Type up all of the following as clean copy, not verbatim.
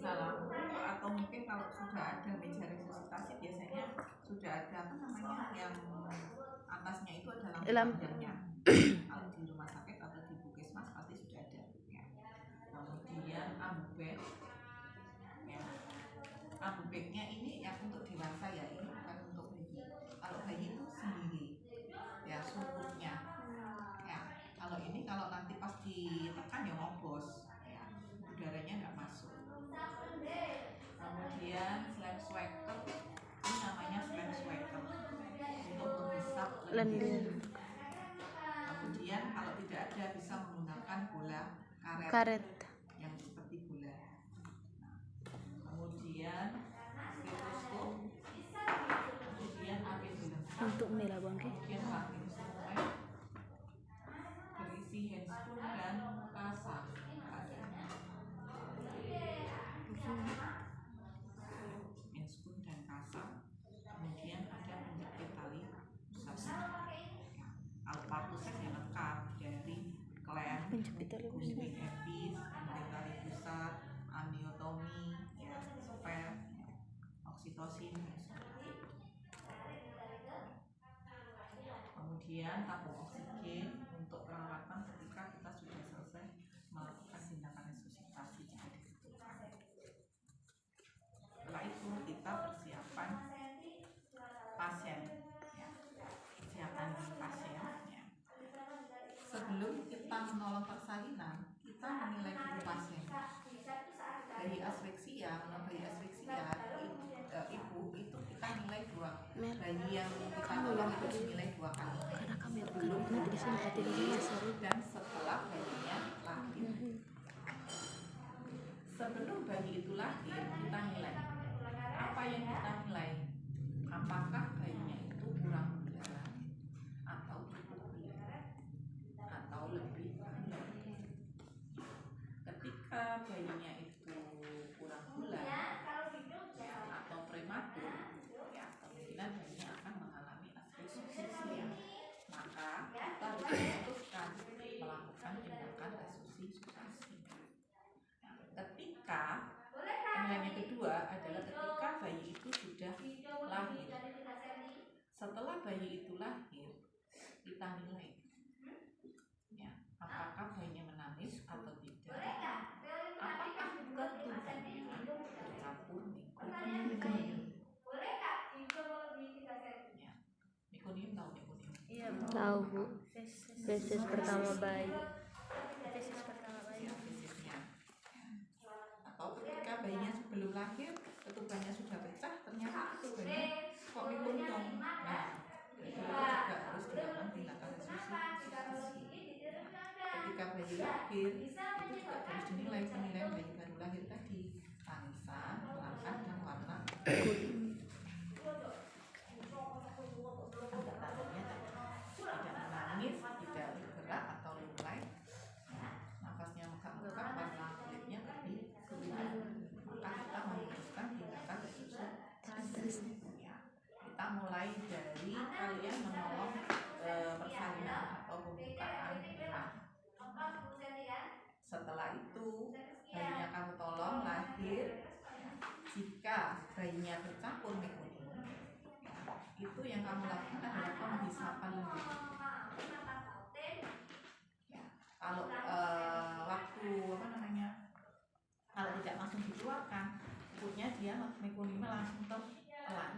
bisa lampu, atau mungkin kalau sudah ada meja resusitasi biasanya sudah ada apa namanya yang atasnya itu ada lampu panjangnya. Kalau di rumah sakit atau di puskesmas pasti sudah ada ya. Kemudian ambubed ya, ambubednya ini yang untuk dewasa ya, ini bukan untuk bayi. Kalau bayi itu sendiri ya sumpunya ya. Kalau ini kalau nanti pas ditekan ya ngobos ya, udaranya nggak masuk. Kemudian slam swacker, ini namanya slam swacker untuk menghisap lendir. Kemudian kalau tidak ada bisa menggunakan bola karet yang seperti bola. Kemudian stetoskop, kemudian APD untuk mela bangke. Kemudian rahim semua berisi handspoon dan kasa. Handspoon dan kasa. Kemudian ada penjepit tali pusat. Alat pusat yang lengkap dari klem, gunting epis, penjepit tali pusat, amiotomi, ya, spare, oksitosin. Kemudian tabung oksigen untuk perawatan ketika kita sudah selesai melakukan tindakan resusitasi jika dibutuhkan. Setelah itu kita persiapan pasien ya. Persiapan pasien ya. Sebelum kita menolong persalinan, kita menilai dulu pasien. Bayi asfiksia, bayi asfiksia ibu itu kita nilai 2. Bayi yang kita tolong itu dinilai 2 kali. Karena kami sebelum dan setelah bayinya lahir. Sebelum bayi itu lahir, kita nilai. Apa yang kita nilai? Apakah bayinya itu kurang gula atau cukup gula atau lebih gula? Ketika bayinya itu kurang gula atau prematur, ya kemungkinan bayinya akan mengalami asfixia. Maka kita harus memutuskan melakukan tindakan resusitasi. Nah, ketika penilaian yang kedua adalah ketika bayi itu sudah lahir. Setelah bayi itu lahir, kita nilai ya, apakah bayinya menangis atau tidak, apakah ketubannya bercampur mekonium. Ya, mekonium tahu mekonium? Iya, tahu Bu. Feses pertama bayi. Feses pertama bayi. Ya, fesesnya. Atau ketika bayinya sebelum lahir ketubannya sudah pecah, ternyata ketubannya kok mekonium. Nah, itu juga harus dilakukan tindakan resusitasi. Ketika bayi lahir itu juga harus dinilai penilaian bayi baru lahir tadi, tangisan, makan dan warna kulit. Tanda-tandanya tidak menangis, tidak bergerak atau lunglai, nafasnya megap-megap, warna kulitnya lebih gelap, maka kita memutuskan tindakan resusitasi. Kita mulai dari kalian menolong persalinan atau pembukaan rahim. Setelah itu bayinya kamu tolong lahir. Jika bayinya bercampur mekonium, itu yang kamu lakukan adalah penghisapan lendir. Ya, kalau waktu apa namanya, kalau tidak langsung dikeluarkan, ikutnya dia mekoniumnya langsung tertelan,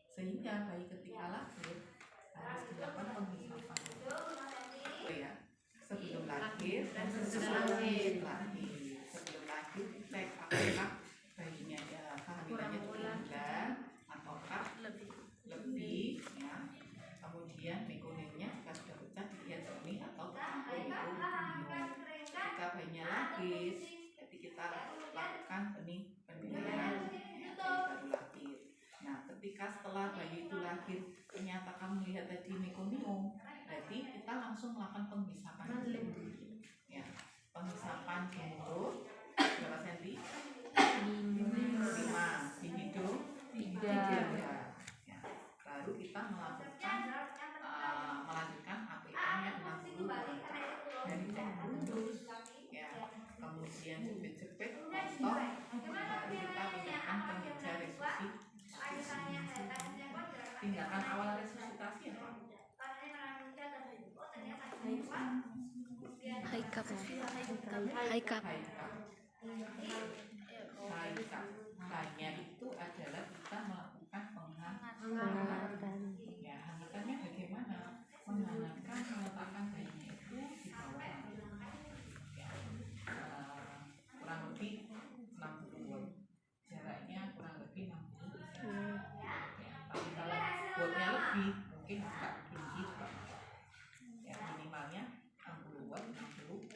sehingga bayi ketika lahir harus dilakukan penghisapan. Oh ya, sebelum lahir dan sesudah lahir. Sebelum lahir dicek apakah bayinya ya kehamilannya 2 bulan ataukah lebih ya. Kemudian mekoniumnya jika sudah pecah dilihat jernih atau bercampur mekonium. Jika bayinya lahir, jadi kita lakukan penilaian bayi baru lahir. Nah, ketika setelah bayi itu lahir ternyata kamu lihat tadi mekonium, berarti kita langsung melakukan penghisapan ya, penghisapan di mulut berapa senti? 5, di hidung 3 ya. Baru kita melakukan melanjutkan APM-nya 60 dari cek bungkus ya, kemudian jepit-jepit, potong tindakan awal resusitasi apa? High cup. Hanya itu adalah kita melakukan Pengangkatan. ya, hangatannya bagaimana? Menghangatkan, meletakkan bayinya itu di bawah ya, kurang lebih 60 watt, jaraknya kurang lebih 60 ya. Tapi kalau wattnya lebih mungkin agak tinggi juga ya, minimalnya 60 watt, 60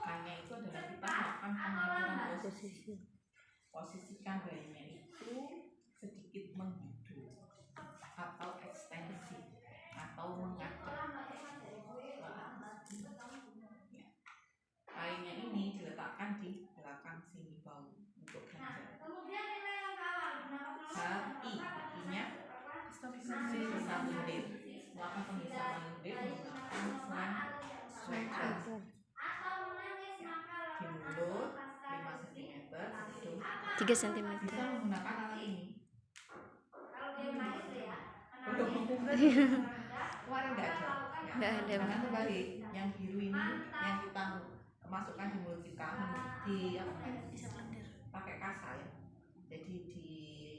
hanya itu adalah kita melakukan pengaturan posisikan bayinya itu sedikit menghidu atau ekstensi atau mengadap ya. Kainnya ini diletakkan di belakang sini bau untuk ganjar. I-nya bisa lendir, melakukan penghisapan lendir menggunakan sweater di mulut 5 cm, itu 3 cm. bisa menggunakan alat ini. Kemarin nggak ada. Nggak ada. Jangan terbalik. Yang biru ini yang kita masukkan di mulut kita, di apa namanya? Pakai kasa ya. Jadi di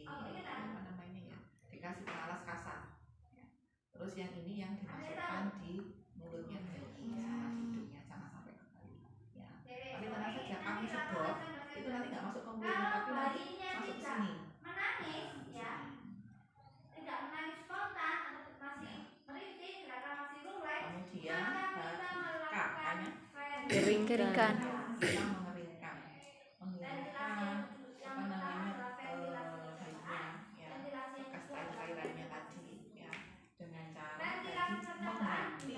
apa namanya ya? Dikasih pengalas kasa. Ya. Terus yang ini yang dimasukkan di mulutnya bayi sama hidungnya, jangan sampai kebalik. Ya. Tapi tenang saja, kami sedot itu nanti nggak masuk ke mulutnya, tapi nanti masuk ke sini. Kemudian kakaknya Keringkan. kita mengeringkan apa namanya bayinya ya, bekas cairannya tadi ya, dengan cara tadi mengganti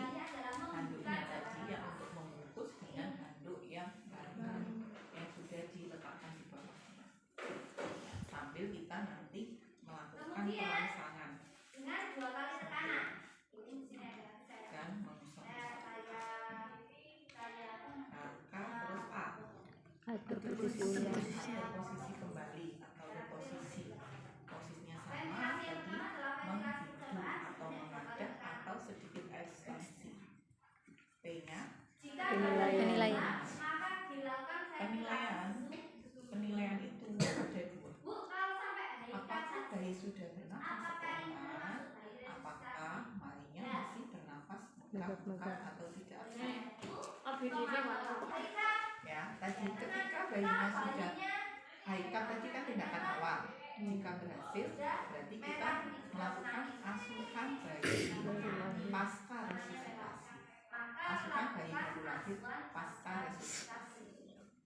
handuknya tadi ya, untuk membungkus dengan handuk yang baru yang sudah diletakkan di bawahnya ya, sambil kita nanti melakukan perangsang dan Atur posisi posisi ular. posisi kembali atau posisinya sama tadi, menghidu atau mengadap atau sedikit ekstensi. P-nya Penilaian. penilaian itu ada dua. Apakah bayi sudah bernafas atau enggak? Apakah bayinya masih bernafas megap-megap atau tidak? Ya, tadi ketika bayinya sudah haikap tadi kan tindakan awal. Jika berhasil, berarti kita melakukan asuhan bayi pasca resusitasi. Asuhan bayi baru lahir pasca resusitasi.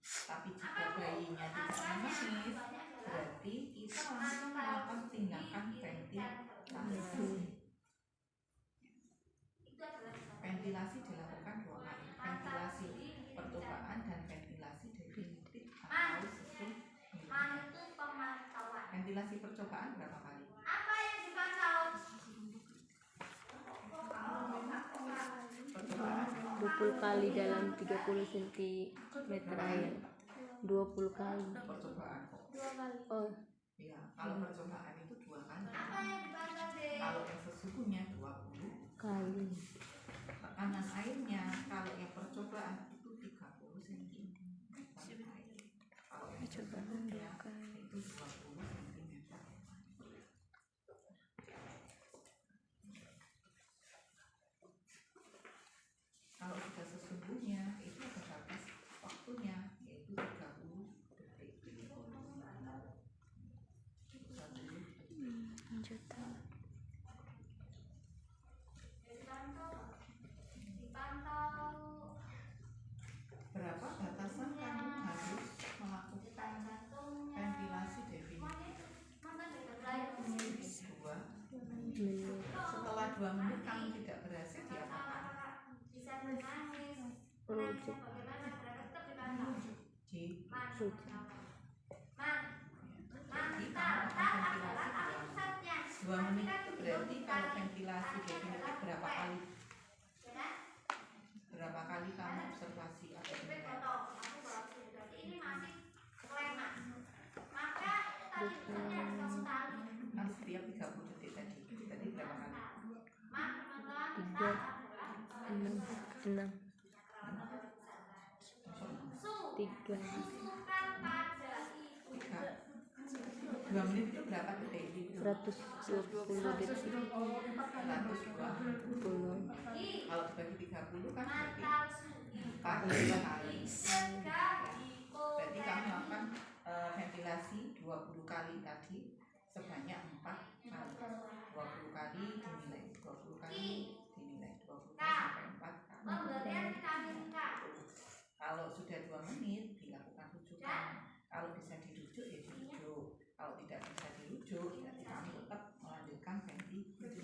Tapi jika bayinya tidak menangis, berarti kita langsung melakukan tindakan ventilasi. Ventilasi dilakukan 2 kali, ventilasi percobaan dan ventilasi definitif atau susun. Ventilasi percobaan berapa kali? 20 kali dalam 30 cm air. 20 kali. Percobaan kok. Oh, Iya, kalau percobaan itu 2 kali. Kalau yang sesungguhnya 20 kali. Tekanan airnya kalau yang percobaan itu 30 cm. Kalau yang sesungguhnya itu 20 cm. Kalau sudah sesungguhnya itu ada batas waktunya, yaitu 30 detik. 30 lanjut. Berapa batasan kamu harus melakukan ventilasi definitif? 2 Menit. Setelah 2 menit kamu tidak berhasil, diapakan? Rujuk. Di Rujuk. Jadi kamu akan ventilasi 2 menit itu berarti kalau ventilasi definitif berapa kali? Berapa kali kamu observasi atau penilaian? 6 3 2 menit itu berapa detik? 120 detik 120. 10. Kalau dibagi 30 kan berarti 4 kali. Berarti kamu akan ventilasi 20 kali tadi sebanyak 4 kali. 20 kali dinilai 20 kali dinilai 20 kali sampai 4 kali. Kalau sudah 2 menit dilakukan rujukan. Kalau bisa dirujuk ya dirujuk. Kalau tidak bisa dirujuk berarti kamu tetap melanjutkan ventilasi.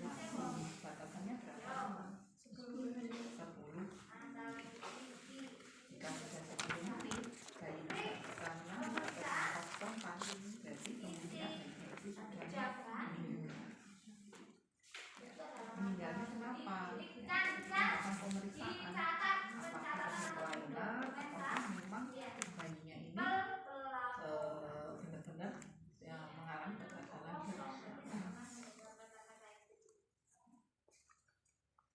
Batasannya berapa? 10. Jika sudah 10 menit bayi tidak bisa menang atau kosongkan, berarti kemungkinan bayi itu sudah meninggal. Meninggalnya kenapa? Melakukan pemeriksaan apakah ada kelainan atau memang bayinya ini benar-benar mengalami kegagalan bernafas.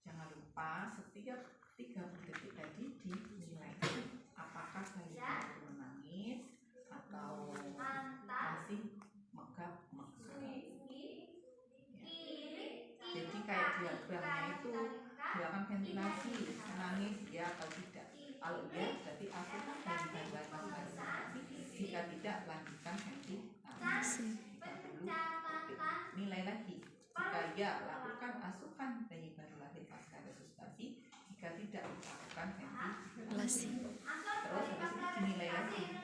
Jangan lupa setiap 30 detik tadi dinilai apakah bayi itu menangis atau masih megap-megap. Jadi kayak diagramnya itu dilakukan ventilasi, menangis ya atau tidak. Kalau iya berarti asupan dari bantuan ventilasi. Jika tidak lanjutkan ventilasi. Nilai lagi. Jika ya lakukan asupan bayi baru lahir pasca resusitasi. Jika tidak lakukan ventilasi. Terus habis itu dinilai lagi.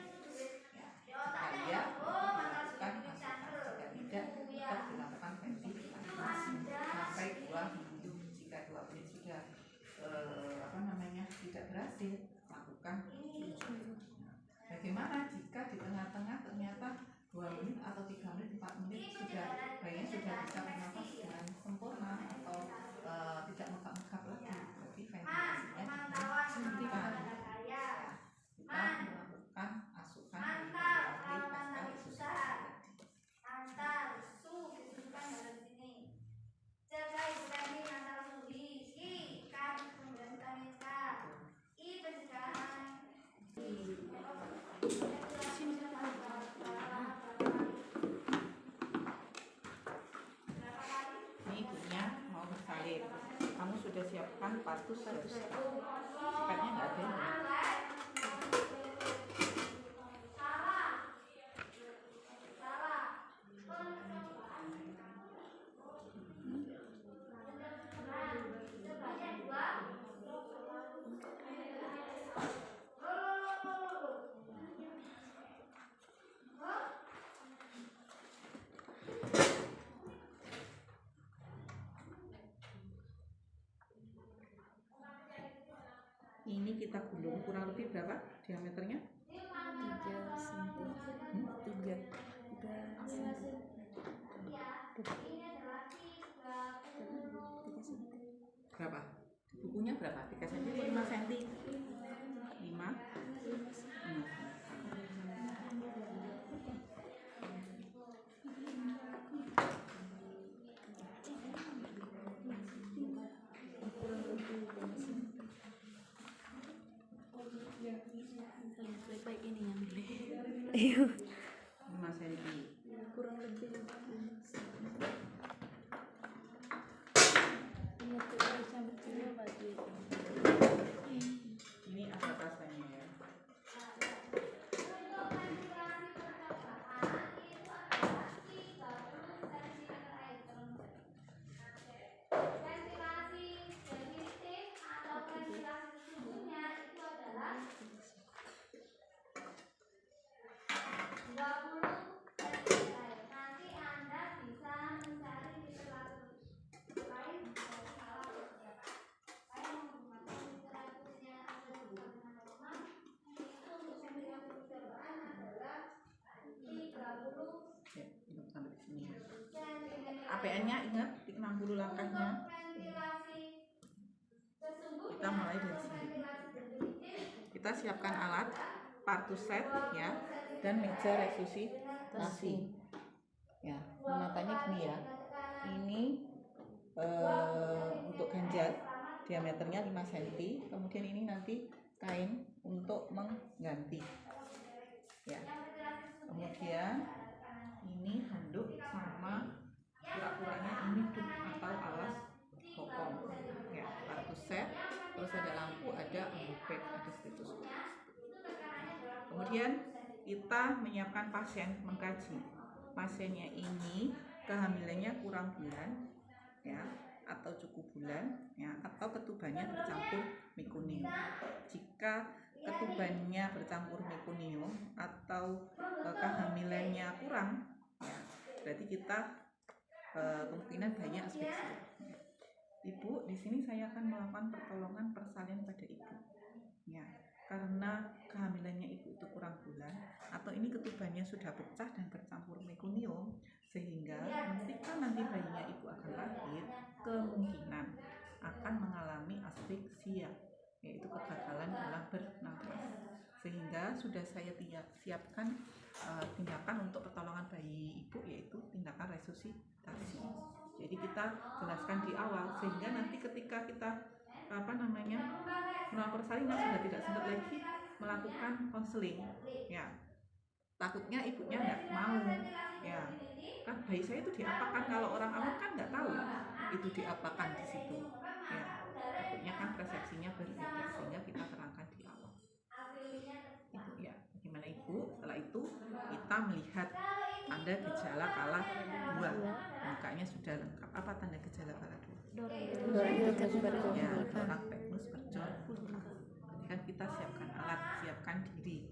Ya, jika ya dilakukan asupan. Jika tidak tetap dilakukan ventilasi sampai 2 minggu. Jika 2 menit sudah tidak berhasil, lakukan rujukan. Bagaimana jika di tengah-tengah ternyata 2 menit atau 3 menit, 4 menit bayinya sudah bisa bernafas dengan sempurna atau tidak megap-megap lagi, berarti ventilasinya dihentikan. Kita melakukan asupan bayi pasca resusitasi. Ini ibunya mau bersalin. Kamu sudah siapkan partus sepatnya nggak ada ya? Ini kita gulung kurang lebih berapa diameternya? 3 cm. 3 cm. Berapa? Bukunya berapa? 3 cm atau 5 cm? 5? Baik ini yang beli. 5 cm. Kurang lebih 5 cm. Ini ada rasanya ya. APN-nya ingat 60 langkahnya. Kita mulai dari sini. Kita siapkan alat, partus set ya, dan meja resusitasi. Ya, menatanya gini ya. Ini untuk ganjal diameternya 5 cm. Kemudian ini nanti kain untuk mengganti ya. Kemudian ini handuk sama kura-kuranya ini duk atau alas bokong ya, kartu set, terus ada lampu, ada ambupek, ada stetoskop. Kemudian kita menyiapkan pasien, mengkaji pasiennya ini kehamilannya kurang bulan ya, atau cukup bulan ya, atau ketubannya bercampur meconium. Jika ketubannya bercampur meconium atau kehamilannya kurang ya, berarti kita kemungkinan banyak asfiksia. Ibu, di sini saya akan melakukan pertolongan persalinan pada ibu ya, karena kehamilannya ibu itu kurang bulan atau ini ketubannya sudah pecah dan bercampur meconium, sehingga ketika nanti bayinya ibu akan lahir kemungkinan akan mengalami asfiksia, yaitu kegagalan dalam bernafas. Sehingga sudah saya siapkan tindakan untuk pertolongan bayi ibu, yaitu tindakan resusitasi. Jadi kita jelaskan di awal sehingga nanti ketika kita melakukan persalinan sudah tidak sempat lagi melakukan konseling ya. Takutnya ibunya nggak mau ya, kan bayi saya itu diapakan, kalau orang awam kan nggak tahu itu diapakan di situ ya, takutnya kan persepsinya berbeda, sehingga kita terangkan di awal ibu ya. Gimana ibu? Setelah itu kita melihat tanda gejala kala 2, mukanya sudah lengkap. Apa tanda gejala kala 2? Dorang tegnus berjol Ya, vulkan. dorang tegnus berjol vulkan. Berarti kan kita siapkan alat, siapkan diri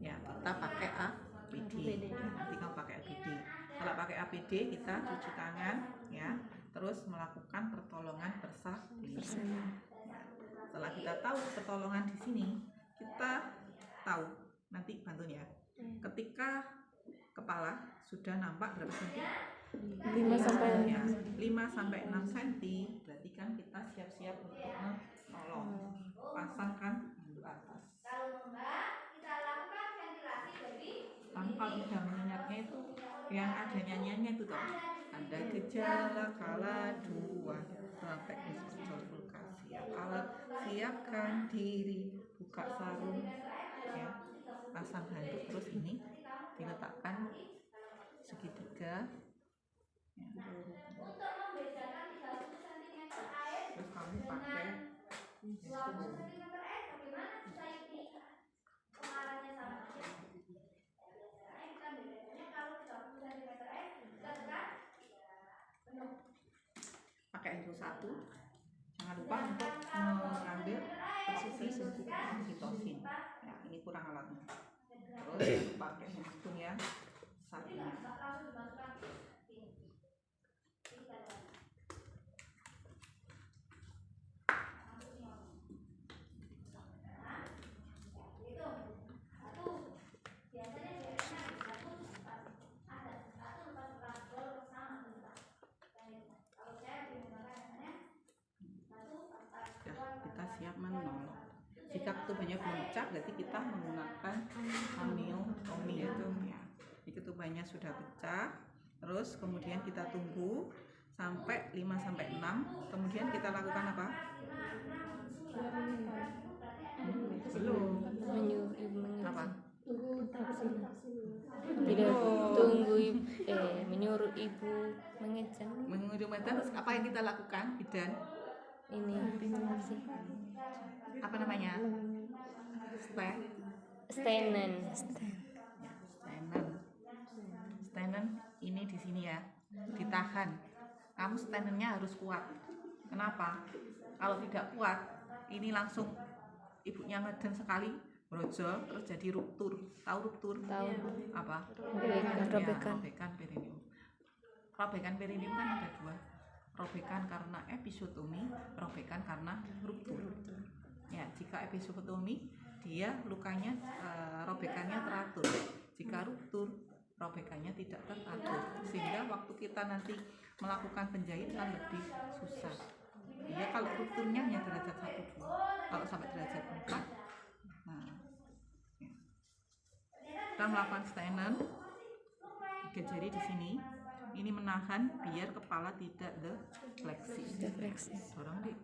ya, kita pakai APD. Nanti kamu pakai APD. Kalau pakai APD kita cuci tangan ya, terus melakukan pertolongan persalinan ya. Setelah kita tahu pertolongan di sini, kita tahu nanti bantunya ketika kepala sudah nampak berapa senti? 5 sampai ya, 5 sampai 6 cm, berarti kan kita siap-siap untuk menolong. Pasangkan handuk atas. Tanpa udah minyaknya itu yang ada nyanyiannya itu toh. Ada gejala kala 2, dorang tegnus berjol vulkan. Siap alat, siapkan diri, buka sarung ya, pasang handuk, terus ini diletakkan segitiga ya. Terus kamu pakai infus 1. Jangan lupa untuk mengambil oksitosin ya, ini kurang alatnya. Terus pakai spoon yang satunya. Siap menolong. Jika ketubannya belum pecah, berarti kita menggunakan amniotomi ya. Jadi ketubannya sudah pecah, terus kemudian kita tunggu sampai 5 sampai 6, kemudian kita lakukan apa? Belum. Apa? Tidak tunggu menyuruh ibu mengejang. Terus apa yang kita lakukan, bidan? Ini apa namanya? Stenen ini di sini ya, ditahan. Kamu stenennya harus kuat. Kenapa? Kalau tidak kuat, ini langsung ibunya ngeden sekali, brojol, terus jadi ruptur. Tahu ruptur? Tahu. Apa? Robekan perineum. Robekan perineum kan ada 2. Robekan karena episiotomi, robekan karena ruptur. Ya, jika episiotomi dia lukanya robekannya teratur. Jika ruptur, robekannya tidak teratur. Sehingga waktu kita nanti melakukan penjahitan lebih susah. Ya, kalau rupturnya hanya derajat 1-2. Kalau sampai derajat 4, nah, ya. Kita melakukan stenen, 3 jari di sini. Ini menahan biar kepala tidak defleksi. Dorong dik.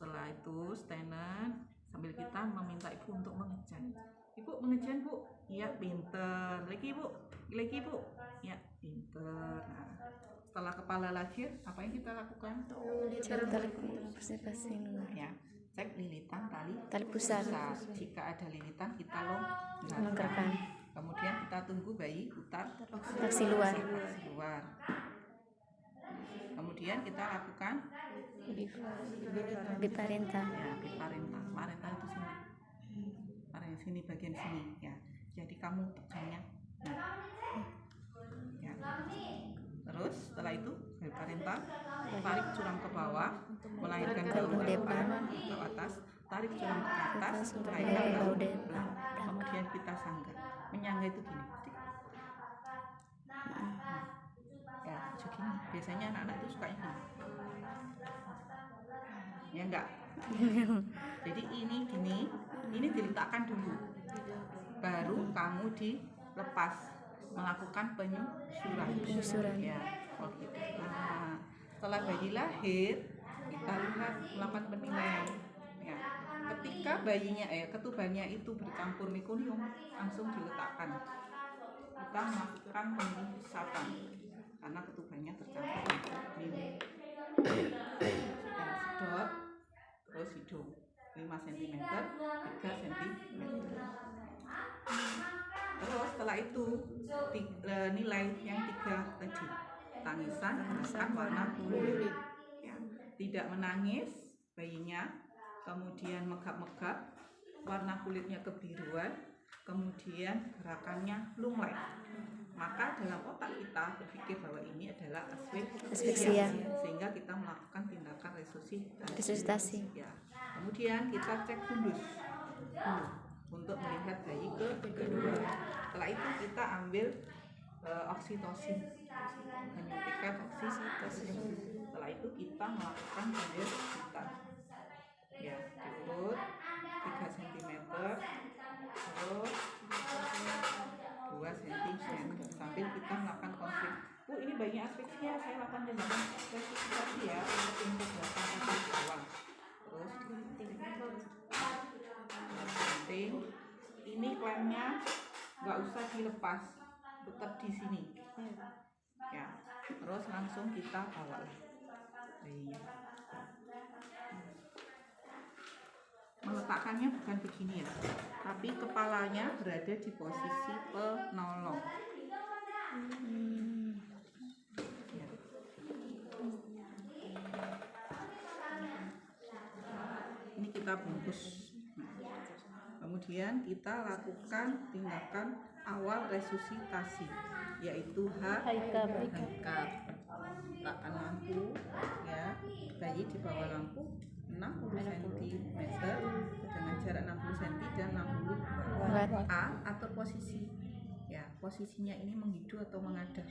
Setelah itu stenen sambil kita meminta ibu untuk mengejan. Ibu mengejan bu, iya pinter. Lagi bu, ya pinter. Nah, setelah kepala lahir, apa yang kita lakukan? Cek tali pusat Ya, cek lilitan tali pusat. Jika ada lilitan kita longgarkan. Longgarkan. Kemudian kita tunggu bayi putar Taksi luar. Kemudian kita lakukan Biparenta. ya, biparenta. Parenta itu sini. Parenta sini, bagian sini ya. Jadi kamu tegangnya. Ya. Terus setelah itu biparenta, tarik curang ke bawah, melahirkan bahu depan ke atas, tarik curang ke atas, melahirkan bahu depan. Kemudian kita sangga. Menyangga itu gini. Ya, begini. Biasanya anak-anak itu sukanya gini. Ya enggak? Jadi ini gini, ini diletakkan dulu. Baru kamu dilepas melakukan penyusuran. Ya, oh gitu. Nah, setelah bayi lahir, kita lihat melakukan penilaian. Ya, ketika ketubannya itu bercampur mekonium, langsung diletakkan. Kita melakukan pengusapan karena ketubannya tercampur mekonium. Sedot, terus hidung 5 cm, 3 cm. Terus setelah itu nilai yang 3 tadi, tangisan, gerakan, warna kulit. Ya, tidak menangis bayinya, kemudian megap-megap, warna kulitnya kebiruan, kemudian gerakannya lunglai. Maka dalam otak kita berpikir bahwa ini adalah asfiksia, sehingga kita melakukan tindakan resusitasi. Ya. Kemudian kita cek fundus untuk melihat bayi kedua. Setelah itu kita ambil oksitosin, menyuntikkan oksitosin. Setelah itu kita melakukan penderbitan. Ya, diurut 3 cm, terus 2 cm sambil kita melakukan konflik. Bu, ini bayinya asfiksia, saya lakukan tindakan resusitasi ya untuk belakang bawah. Terus penting, ini klemnya nggak usah dilepas, tetap di sini. Ya, terus langsung kita bawa bayinya. Meletakkannya bukan begini ya, tapi kepalanya berada di posisi penolong. Ya. Ini kita bungkus. Kemudian kita lakukan tindakan awal resusitasi, yaitu hikap. Letakkan lampu, ya, bayi di bawah lampu 60 cm dengan jarak 60 cm dan 60 watt. A atur posisi. Ya, posisinya ini menghidu atau mengadah.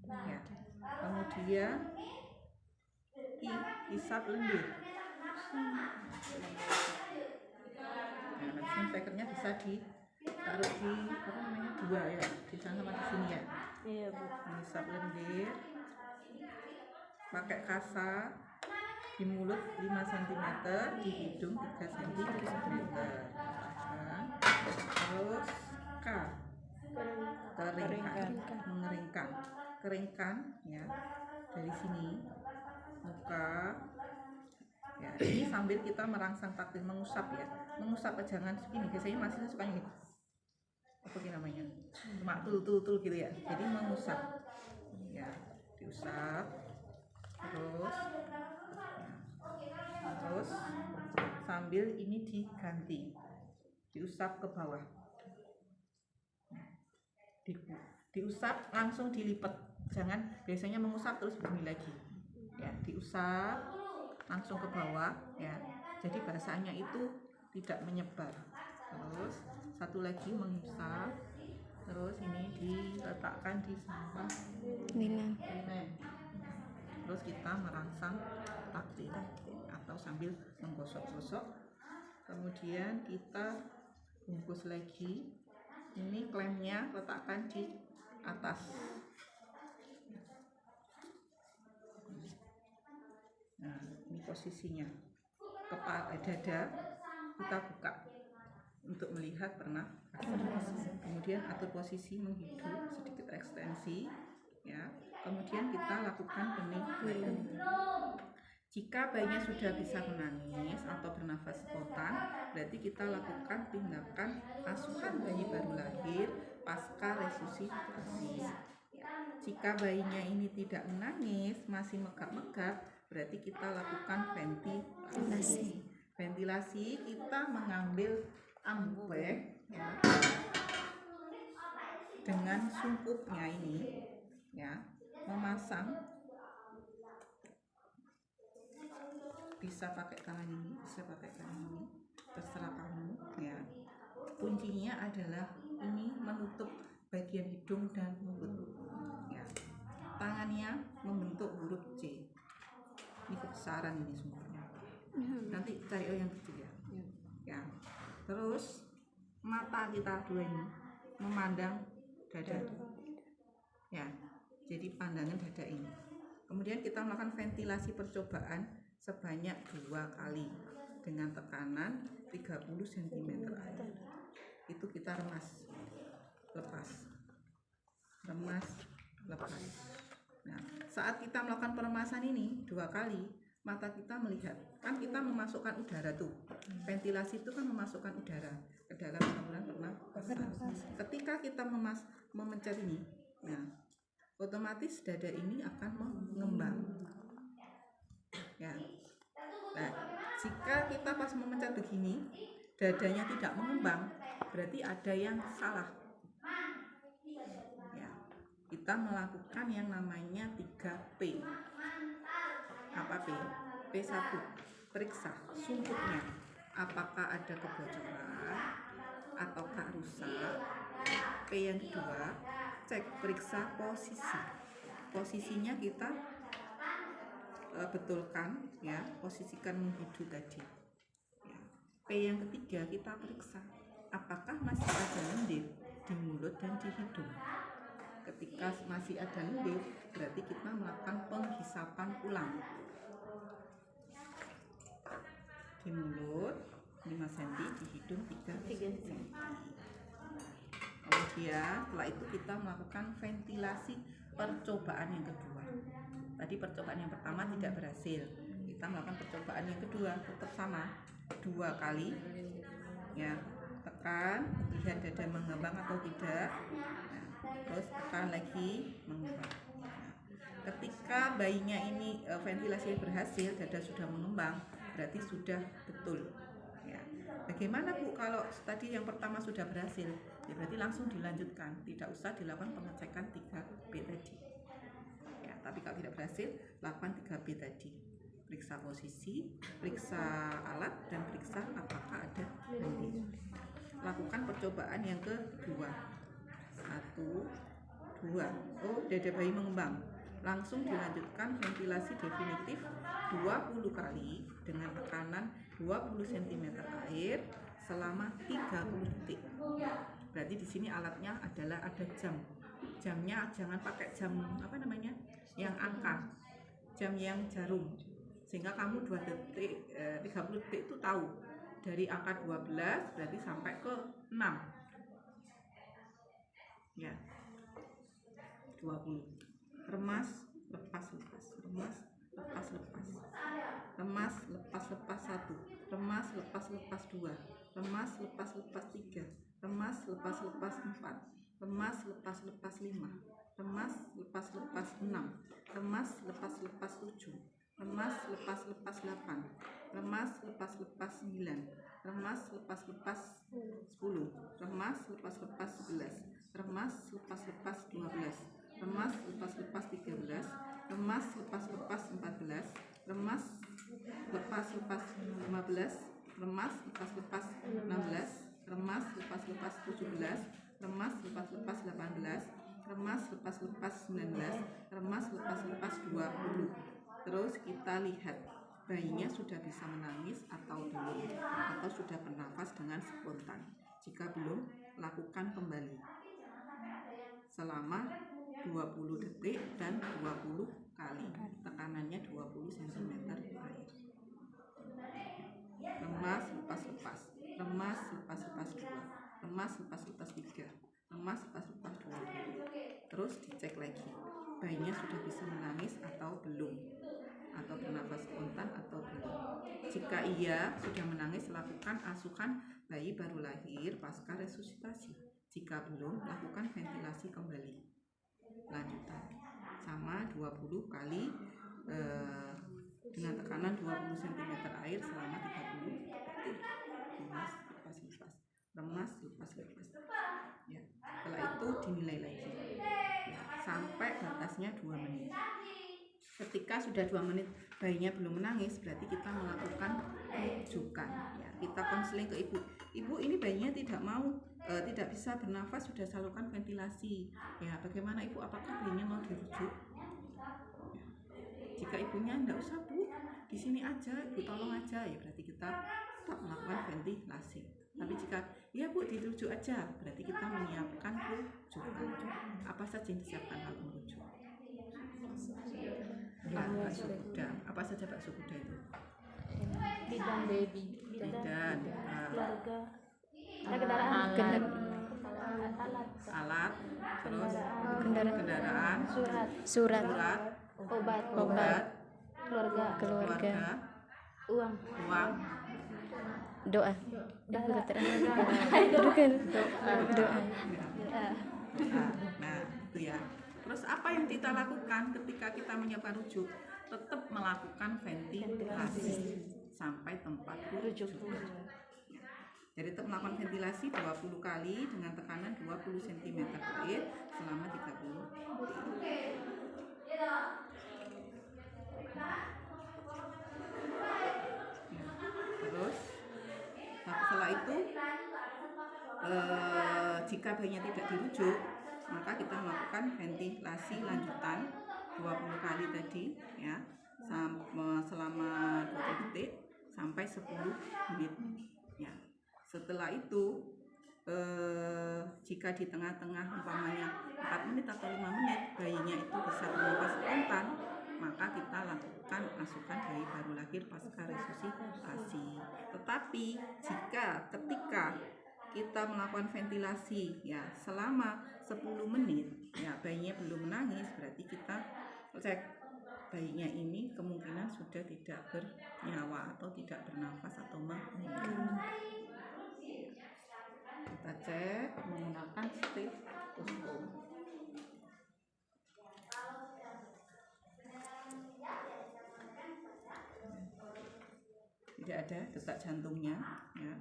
Ya. Kemudian hisap lendir. Nah, speakernya bisa ditaruh di dua ya, di sana sama di sini ya. Iya bu. Hisap lendir. Pakai kasa. Di mulut 5 cm, di hidung 3 cm. Terus K, mengeringkan, keringkan ya, dari sini muka. Ya, ini sambil kita merangsang takdir, mengusap ya, mengusap jangan segini. Biasanya masih suka ini, apa namanya, cuma tul gitu ya. Jadi mengusap, ya, diusap, terus sambil ini diganti, diusap ke bawah, diusap langsung dilipat, jangan biasanya mengusap terus begini lagi ya, diusap langsung ke bawah ya, jadi basahannya itu tidak menyebar. Terus satu lagi mengusap, terus ini diletakkan di sampah linen. Terus kita merangsang takdir atau sambil menggosok-gosok. Kemudian kita bungkus lagi. Ini klemnya letakkan di atas. Nah, ini posisinya. kepala dada kita buka untuk melihat pernafasan. Kemudian atur posisi menghidup, sedikit ekstensi, ya. Kemudian kita lakukan benih bayi. Jika bayinya sudah bisa menangis atau bernafas spontan, berarti kita lakukan tindakan asuhan bayi baru lahir pasca resusitasi. Jika bayinya ini tidak menangis, masih megap-megap, berarti kita lakukan ventilasi. Ventilasi kita mengambil ambek, ya, dengan sungkupnya ini, ya, memasang, bisa pakai tangan ini, bisa pakai tangan ini, terserah kamu, ya. Kuncinya adalah ini menutup bagian hidung dan mulut, ya. Tangannya membentuk huruf C. Ini kebesaran ini sungkupnya. Nanti cari yang kecil, ya. Ya. Terus mata kita dua ini memandang dada, ya. Jadi pandangan dada ini. Kemudian kita melakukan ventilasi percobaan sebanyak 2 kali dengan tekanan 30 cm air. Itu kita remas, lepas, remas, lepas. Nah, saat kita melakukan peremasan ini 2 kali, mata kita melihat, kan kita memasukkan udara tuh. Ventilasi itu kan memasukkan udara ke dalam saluran pernafasan. Ketika kita memencet ini, nah, otomatis dada ini akan mengembang. Ya. Nah, jika kita pas memencet begini, dadanya tidak mengembang, berarti ada yang salah. Ya. Kita melakukan yang namanya 3P. Apa P? P1, periksa sungkupnya, apakah ada kebocoran ataukah rusak. P yang kedua, cek periksa posisi. Posisinya kita betulkan, ya, posisikan menghidu tadi, ya. P yang ketiga, kita periksa apakah masih ada lendir di mulut dan di hidung. Ketika masih ada lendir, berarti kita melakukan penghisapan ulang. Di mulut 5 cm, di hidung 3 cm. Kemudian setelah itu kita melakukan ventilasi percobaan yang kedua. Tadi percobaan yang pertama tidak berhasil, kita melakukan percobaan yang kedua, tetap sama 2 kali, ya. Tekan, lihat dada mengembang atau tidak. Nah, terus tekan lagi, mengembang. Nah, ketika bayinya ini ventilasi berhasil, dada sudah mengembang, berarti sudah betul, ya. Bagaimana Bu kalau tadi yang pertama sudah berhasil? Ya berarti langsung dilanjutkan, tidak usah dilakukan pengecekan 3B tadi. Ya, tapi kalau tidak berhasil, lakukan 3B tadi. Periksa posisi, periksa alat, dan periksa apakah ada lendir. Lakukan percobaan yang kedua. 1, 2. Oh, dada bayi mengembang. Langsung dilanjutkan ventilasi definitif 20 kali dengan tekanan 20 cm air selama 30 detik. Berarti di sini alatnya adalah ada jam. Jamnya jangan pakai jam apa namanya? Yang angka. Jam yang jarum. Sehingga kamu 2 detik 30 detik itu tahu. Dari angka 12 berarti sampai ke 6. Ya. 20. Remas, lepas, lepas. Remas, lepas, lepas. Remas, lepas, lepas 1. Remas, lepas, lepas 2. Remas, lepas, lepas 3. Remas, lepas, lepas 4. Remas, lepas, lepas 5. Remas, lepas, lepas 6. Remas, lepas, lepas 7. Remas, lepas, lepas 8. Remas, lepas, lepas 9. Remas, lepas, lepas 10. Remas, lepas, lepas 11. Remas, lepas, lepas 12. Remas, lepas, lepas 13. Remas, lepas, lepas 14. Remas, lepas, lepas 15. Remas, lepas, lepas 16. Remas, lepas, lepas 17. Remas, lepas, lepas 18. Remas, lepas, lepas 19. Remas, lepas, lepas 20. Terus kita lihat bayinya sudah bisa menangis atau belum, atau sudah bernafas dengan spontan. Jika belum, lakukan kembali selama 20 detik dan 20 kali. Tekanannya 20 cm air. lemas lepas lepas, lemas lepas lepas 2, lemas lepas lepas 3, lemas lepas lepas 2. Terus dicek lagi bayinya sudah bisa menangis atau belum, atau bernafas spontan atau belum. Jika iya sudah menangis, lakukan asuhan bayi baru lahir pasca resusitasi. Jika belum, lakukan ventilasi kembali lanjutan sama 20 kali dengan tekanan 20 cm air selama 30 detik. Lemas lepas lepas, lemas lepas lepas ya. Setelah itu dinilai lagi ya, sampai batasnya 2 menit. Ketika sudah 2 menit bayinya belum menangis, berarti kita melakukan rujukan ya. Kita konseling ke ibu, ibu ini bayinya tidak mau tidak bisa bernafas, sudah salurkan ventilasi ya, bagaimana ibu, apakah bayinya mau dirujuk ya. Jika ibunya enggak usah bu, di sini aja ibu, tolong aja ya, berarti kita tetap melakukan ventilasi. Tapi jika ya bu dirujuk aja, berarti kita menyiapkan rujukan. Apa saja yang disiapkan hal merujuk? Ya, bakso kuda. Apa saja bakso kuda itu? Bidan baby, Bidan, keluarga, kendaraan, alat, terus kendaraan, surat, obat, keluarga, uang, doa. Nah, itu ya. Terus apa yang kita lakukan ketika kita menyiapkan rujuk? Tetap melakukan ventilasi sampai tempat rujuk. Jadi tetap melakukan ventilasi 20 kali dengan tekanan 20 cm air selama 30 detik. Terus setelah itu jika bayinya tidak dirujuk, maka kita melakukan ventilasi lanjutan 20 kali tadi ya, selama 20 detik sampai 10 menit ya. Setelah itu jika di tengah-tengah umpamanya 4 menit atau 5 menit bayinya itu bisa bernafas spontan, maka kita lakukan asuhan bayi baru lahir pasca resusitasi. Tetapi ketika kita melakukan ventilasi ya selama 10 menit ya bayinya belum menangis, berarti kita cek bayinya ini kemungkinan sudah tidak bernyawa atau tidak bernafas atau meninggal. Kita cek menggunakan stetoskop. Tidak ada detak jantungnya ya,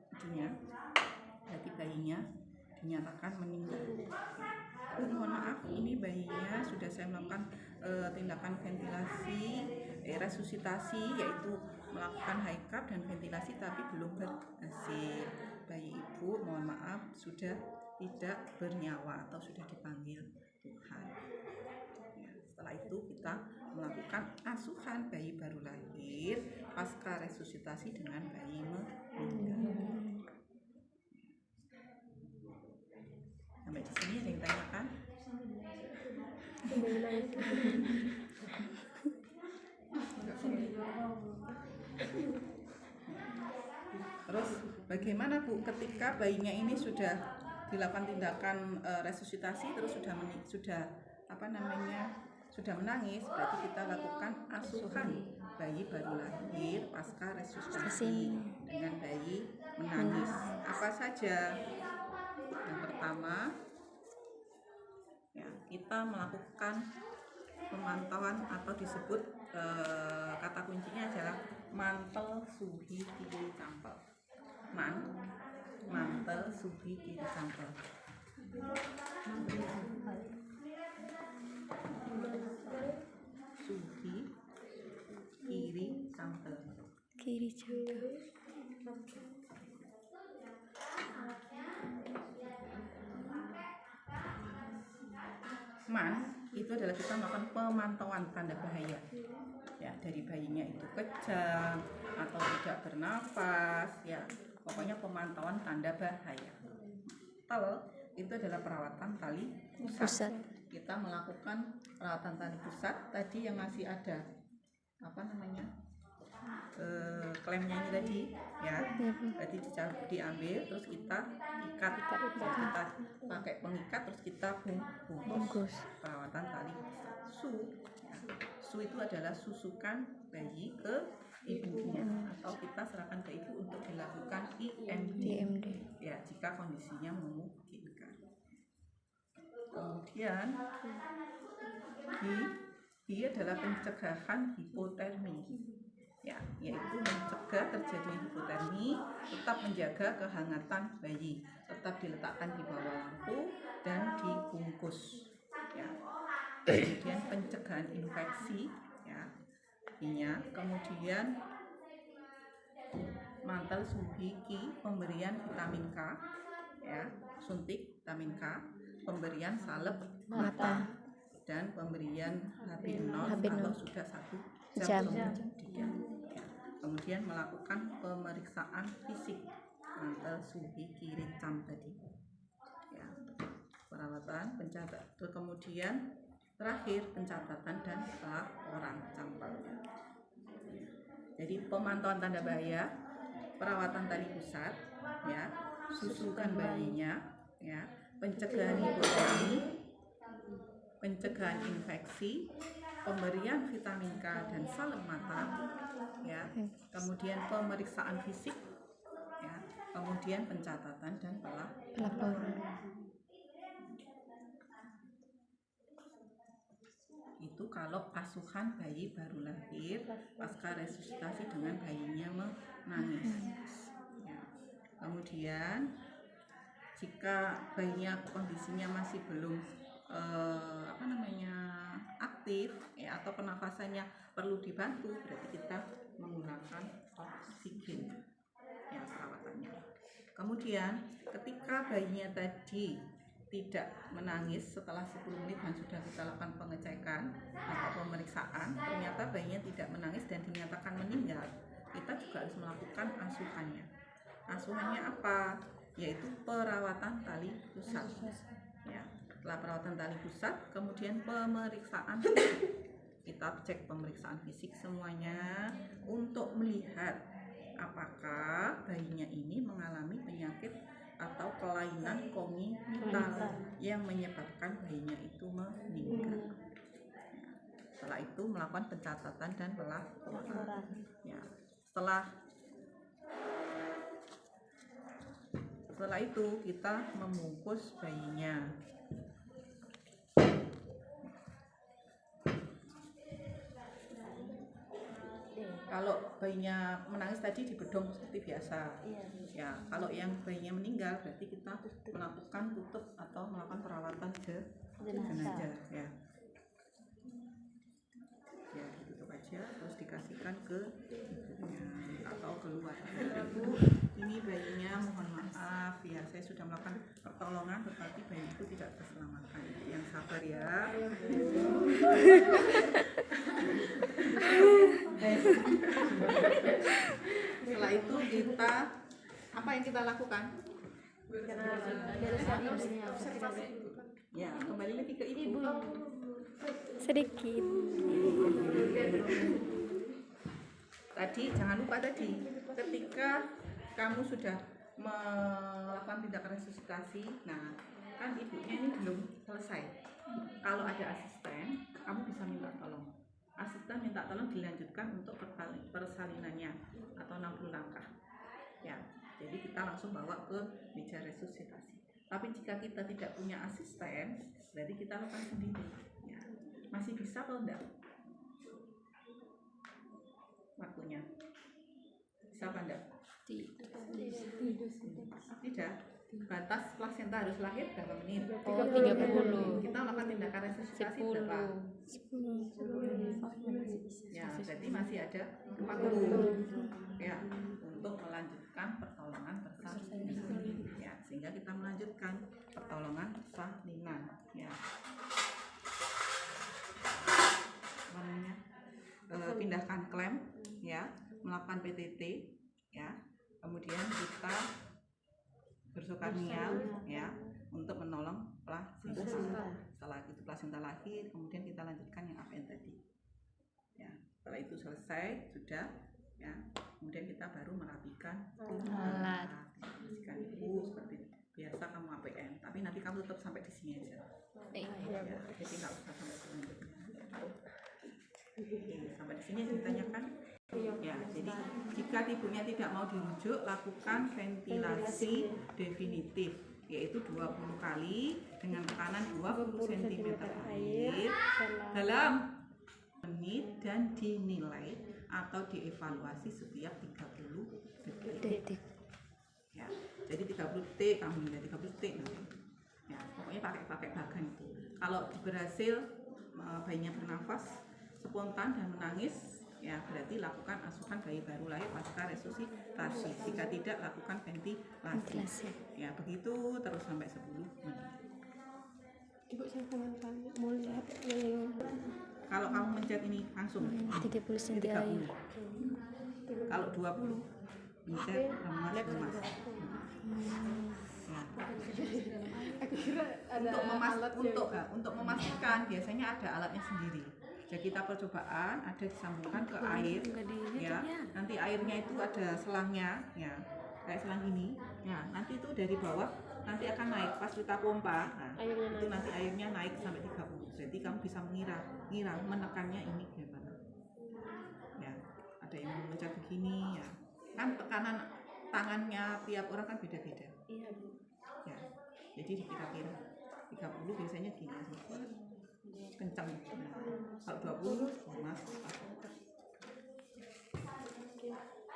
itunya, berarti bayinya dinyatakan meninggal. Mohon maaf, ini bayinya sudah saya melakukan tindakan ventilasi, resusitasi, yaitu melakukan high cup dan ventilasi, tapi belum berhasil. Bayi ibu mohon maaf sudah tidak bernyawa atau sudah dipanggil Tuhan ya. Setelah itu kita melakukan asuhan bayi baru lahir pasca resusitasi dengan bayi meninggal. Sampai di sini ada yang tanyakan? Terus bagaimana Bu ketika bayinya ini sudah dilakukan tindakan resusitasi, terus sudah menangis, berarti kita lakukan asuhan bayi baru lahir pasca resusitasi dengan bayi menangis. Apa saja? Yang pertama ya, kita melakukan pemantauan atau disebut kata kuncinya adalah mantel suhi kiri campel. Mantel suhi kiri campel. Suhi kiri campel. Itu adalah kita melakukan pemantauan tanda bahaya ya, dari bayinya itu kejang atau tidak bernafas ya, pokoknya pemantauan tanda bahaya. Itu adalah perawatan tali pusat. Kita melakukan perawatan tali pusat tadi yang masih ada klemnya ini tadi ya, berarti diambil terus kita ikat, kita pakai pengikat terus kita bungkus perawatan tali su. Ya. Su itu adalah susukan bayi ke ibunya atau kita serahkan ke ibu untuk dilakukan IMD. Ya, jika kondisinya memungkinkan. Kemudian I adalah pencegahan hipotermi. Ya, yaitu mencegah terjadinya hipotermi, tetap menjaga kehangatan bayi, tetap diletakkan di bawah lampu dan dibungkus. Ya. Kemudian pencegahan infeksi, ya, kemudian mantel subiki, pemberian vitamin K, ya, suntik vitamin K, pemberian salep mata, dan pemberian HB0 kalau sudah 1 jam kemudian. Kemudian melakukan pemeriksaan fisik mantel subiki rincam tadi. Ya, perawatan, pencatatan, kemudian terakhir pencatatan dan laporan campurnya. Jadi pemantauan tanda bahaya, perawatan tali pusat, ya, susukan bayinya, ya, pencegahan hipotermi, pencegahan infeksi, pemberian vitamin K dan salep mata, ya, kemudian pemeriksaan fisik, ya, kemudian pencatatan dan pelaporan. Itu kalau asuhan bayi baru lahir pasca resusitasi dengan bayinya menangis. Ya. Kemudian jika bayinya kondisinya masih belum aktif, ya, atau pernafasannya perlu dibantu, berarti kita menggunakan oksigen, ya, perawatannya. Kemudian ketika bayinya tadi tidak menangis setelah 10 menit dan sudah kita lakukan pengecekan atau pemeriksaan, ternyata bayinya tidak menangis dan dinyatakan meninggal, kita juga harus melakukan asuhannya. Asuhannya apa? Yaitu perawatan tali pusat. Ya, setelah perawatan tali pusat, kemudian pemeriksaan fisik. Kita cek pemeriksaan fisik semuanya untuk melihat apakah bayinya ini mengalami penyakit atau kelainan kongenital yang menyebabkan bayinya itu meninggal. Ya, setelah itu melakukan pencatatan dan pelaporan. Ya, setelah itu kita membungkus bayinya. Kalau bayinya menangis tadi dibedong seperti biasa. Ya, kalau yang bayinya meninggal berarti kita melakukan tutup atau melakukan perawatan jenazah. Ya. Ya, ditutup aja terus dikasihkan ke ibunya atau keluar. Ibu, ini bayinya mohon maaf ya, saya sudah melakukan pertolongan tetapi bayi itu tidak terselamatkan. Yang sabar ya. Setelah itu apa yang kita lakukan? Ya, kembali lagi ke ibu. Sedikit. Tadi jangan lupa ketika kamu sudah melakukan tindakan resusitasi, nah kan ibunya ini belum selesai. Kalau ada asisten, kamu bisa minta tolong. Asisten minta tolong dilanjutkan untuk persalinannya atau 60 langkah. Ya, jadi kita langsung bawa ke meja resusitasi. Tapi jika kita tidak punya asisten, berarti kita lakukan sendiri. Ya, masih bisa atau enggak? Waktunya bisa apa enggak? Tidak. Batas plasenta harus lahir berapa menit? 30. Kita melakukan tindakan resusitasi berapa? 10. Ya, berarti masih ada 40. Ya, untuk melanjutkan pertolongan persalinan. Ya, sehingga kita melanjutkan pertolongan persalinan. Ya. Pindahkan klem, ya, melakukan PTT, ya. Kemudian kita bersukarnial, ya, untuk menolong plasenta. Setelah itu plasenta lahir, kemudian kita lanjutkan yang APN tadi. Ya, setelah itu selesai sudah, ya. Kemudian kita baru merapikan Alat. bersihkan ibu seperti biasa kamu APM, tapi nanti kamu tetap sampai di sini aja ya, jadi nggak usah sampai selanjutnya. Oke, sampai di sini ditanyakan ya. Jadi jika ibunya tidak mau dirujuk, lakukan ventilasi definitif, yaitu 20 kali dengan tekanan 20 cm air dalam menit dan dinilai atau dievaluasi setiap 30 detik. Ya, jadi 30 detik kamu nilai 30 detik nanti. Ya, pokoknya pakai bagan itu. Kalau berhasil bayinya bernafas spontan dan menangis, ya berarti lakukan asuhan bayi baru lahir pasca resusitasi. Jika tidak, lakukan ventilasi. Ya, begitu terus sampai 10 menit. Ibu saya mau lihat yang Kalau kamu mencet ini langsung 30 cm 30. air. Kalau 20 mencet lemas. Ya. aku kira ada Untuk memastikan biasanya ada alatnya sendiri. Jadi kita percobaan ada disambungkan ke air, ya. Nanti airnya itu ada selangnya, ya, kayak selang ini. Ya, nanti itu dari bawah nanti akan naik pas kita pompa. Nah, itu nanti airnya naik sampai 30. Jadi kamu bisa mengira menekannya ini gimana. Ya, ada yang mencet begini, ya. Kan tekanan tangannya tiap orang kan beda-beda. iya Bu. Ya, jadi dikira-kira 30 biasanya gini aja, kencang. Kalau 20 mas.